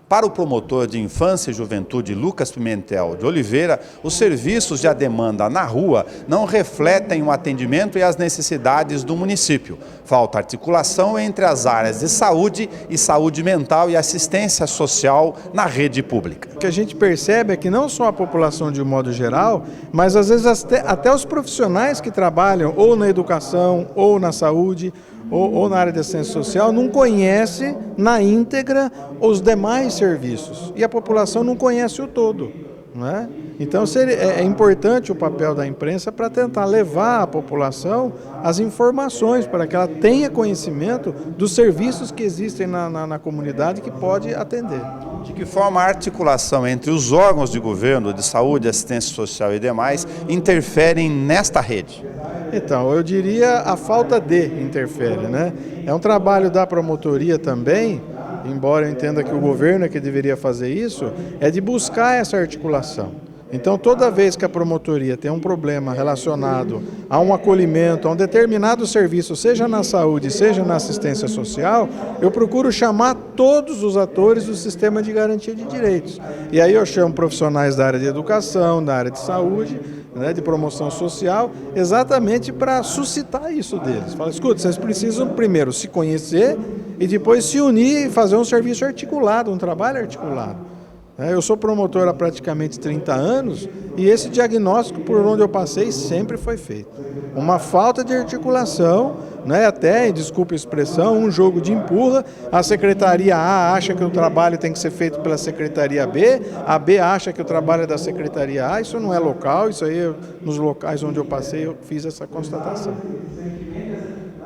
Para o promotor de Infância e Juventude Lucas Pimentel de Oliveira, os serviços de demanda na rua não refletem o atendimento e as necessidades do município. Falta articulação entre as áreas de saúde e saúde mental e assistência social na rede pública. O que a gente percebe é que não só a população de um modo geral, mas às vezes até os profissionais que trabalham ou na educação, ou na saúde, ou na área de assistência social, não conhece na íntegra os demais serviços. E a população não conhece o todo, não é? Então é importante o papel da imprensa para tentar levar à população as informações, para que ela tenha conhecimento dos serviços que existem na comunidade que pode atender. De que forma a articulação entre os órgãos de governo, de saúde, assistência social e demais interferem nesta rede? Então, eu diria a falta de interfere, né? É um trabalho da promotoria também, embora eu entenda que o governo é que deveria fazer isso, é de buscar essa articulação. Então, toda vez que a promotoria tem um problema relacionado a um acolhimento, a um determinado serviço, seja na saúde, seja na assistência social, eu procuro chamar todos os atores do sistema de garantia de direitos. E aí eu chamo profissionais da área de educação, da área de saúde, né, de promoção social, exatamente para suscitar isso deles. Fala, escuta, vocês precisam primeiro se conhecer e depois se unir e fazer um serviço articulado, um trabalho articulado. Eu sou promotor há praticamente 30 anos e esse diagnóstico por onde eu passei sempre foi feito. Uma falta de articulação, né, até, desculpe a expressão, um jogo de empurra. A Secretaria A acha que o trabalho tem que ser feito pela Secretaria B, a B acha que o trabalho é da Secretaria A, isso não é local, isso aí nos locais onde eu passei eu fiz essa constatação.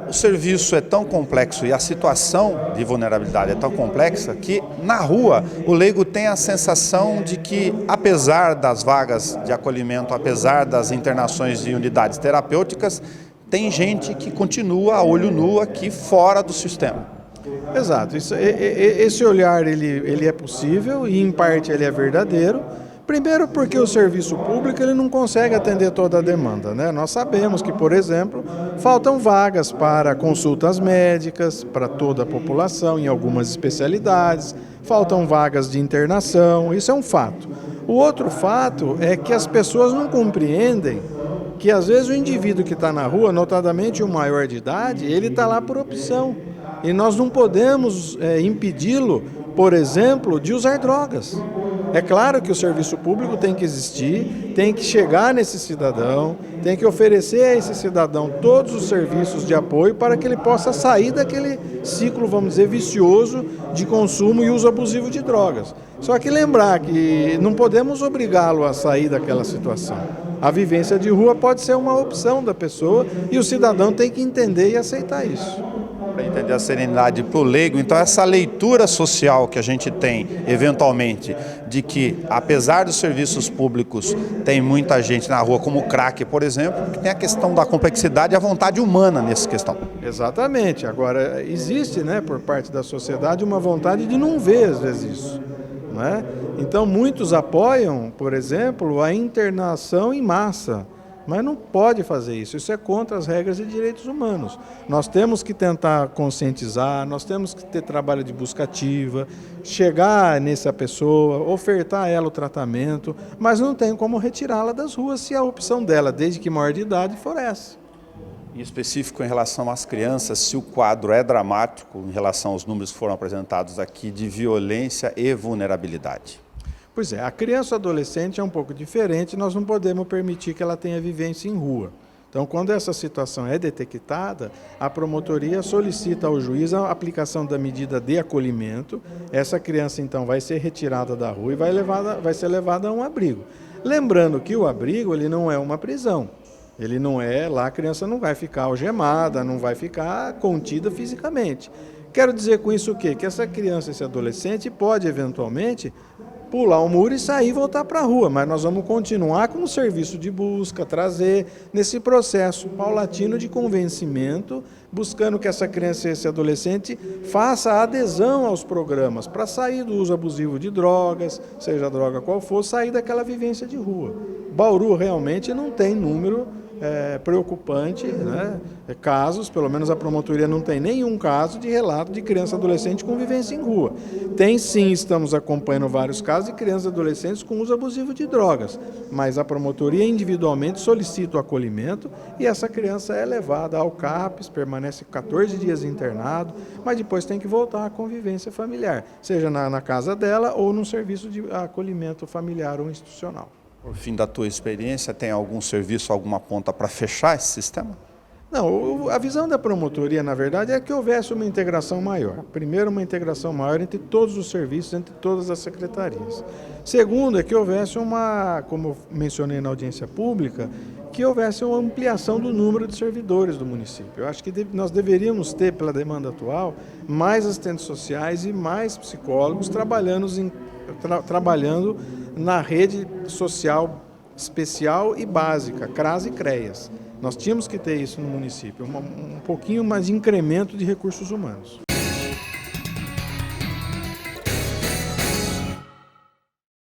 O serviço é tão complexo e a situação de vulnerabilidade é tão complexa que, na rua, o leigo tem a sensação de que, apesar das vagas de acolhimento, apesar das internações de unidades terapêuticas, tem gente que continua a olho nu aqui fora do sistema. Exato. Esse olhar ele é possível e, em parte, ele é verdadeiro. Primeiro porque o serviço público ele não consegue atender toda a demanda, né? Nós sabemos que, por exemplo, faltam vagas para consultas médicas para toda a população em algumas especialidades, faltam vagas de internação, isso é um fato. O outro fato é que as pessoas não compreendem que às vezes o indivíduo que está na rua, notadamente o maior de idade, ele está lá por opção e nós não podemos impedi-lo, por exemplo, de usar drogas. É claro que o serviço público tem que existir, tem que chegar nesse cidadão, tem que oferecer a esse cidadão todos os serviços de apoio para que ele possa sair daquele ciclo, vamos dizer, vicioso de consumo e uso abusivo de drogas. Só que lembrar que não podemos obrigá-lo a sair daquela situação. A vivência de rua pode ser uma opção da pessoa e o cidadão tem que entender e aceitar isso. Para entender a serenidade para o leigo, então essa leitura social que a gente tem, eventualmente, de que, apesar dos serviços públicos, tem muita gente na rua, como o crack, por exemplo, que tem a questão da complexidade e a vontade humana nessa questão. Exatamente. Agora, existe, né, por parte da sociedade, uma vontade de não ver, às vezes, isso. Não é? Então, muitos apoiam, por exemplo, a internação em massa. Mas não pode fazer isso, isso é contra as regras de direitos humanos. Nós temos que tentar conscientizar, nós temos que ter trabalho de busca ativa, chegar nessa pessoa, ofertar a ela o tratamento, mas não tem como retirá-la das ruas se a opção dela, desde que maior de idade, for essa. Em específico, em relação às crianças, se o quadro é dramático em relação aos números que foram apresentados aqui de violência e vulnerabilidade. Pois é, a criança ou adolescente é um pouco diferente, nós não podemos permitir que ela tenha vivência em rua. Então, quando essa situação é detectada, a promotoria solicita ao juiz a aplicação da medida de acolhimento. Essa criança, então, vai ser retirada da rua e vai ser levada a um abrigo. Lembrando que o abrigo ele não é uma prisão. Ele não é, lá a criança não vai ficar algemada, não vai ficar contida fisicamente. Quero dizer com isso o quê? Que essa criança, esse adolescente pode, eventualmente, pular o muro e sair e voltar para a rua, mas nós vamos continuar com o serviço de busca, trazer nesse processo paulatino de convencimento, buscando que essa criança e esse adolescente faça a adesão aos programas para sair do uso abusivo de drogas, seja a droga qual for, sair daquela vivência de rua. Bauru realmente não tem número preocupante, né? Casos, pelo menos a promotoria não tem nenhum caso de relato de criança e adolescente com vivência em rua. Tem sim, estamos acompanhando vários casos de crianças e adolescentes com uso abusivo de drogas, mas a promotoria individualmente solicita o acolhimento e essa criança é levada ao CAPS, permanece 14 dias internado, mas depois tem que voltar à convivência familiar, seja na casa dela ou num serviço de acolhimento familiar ou institucional. Por fim da tua experiência, tem algum serviço, alguma ponta para fechar esse sistema? Não, a visão da promotoria, na verdade, é que houvesse uma integração maior. Primeiro, uma integração maior entre todos os serviços, entre todas as secretarias. Segundo, é que houvesse como eu mencionei na audiência pública, que houvesse uma ampliação do número de servidores do município. Eu acho que nós deveríamos ter, pela demanda atual, mais assistentes sociais e mais psicólogos trabalhando na rede social especial e básica, CRAS e CREAS. Nós tínhamos que ter isso no município, um pouquinho mais de incremento de recursos humanos.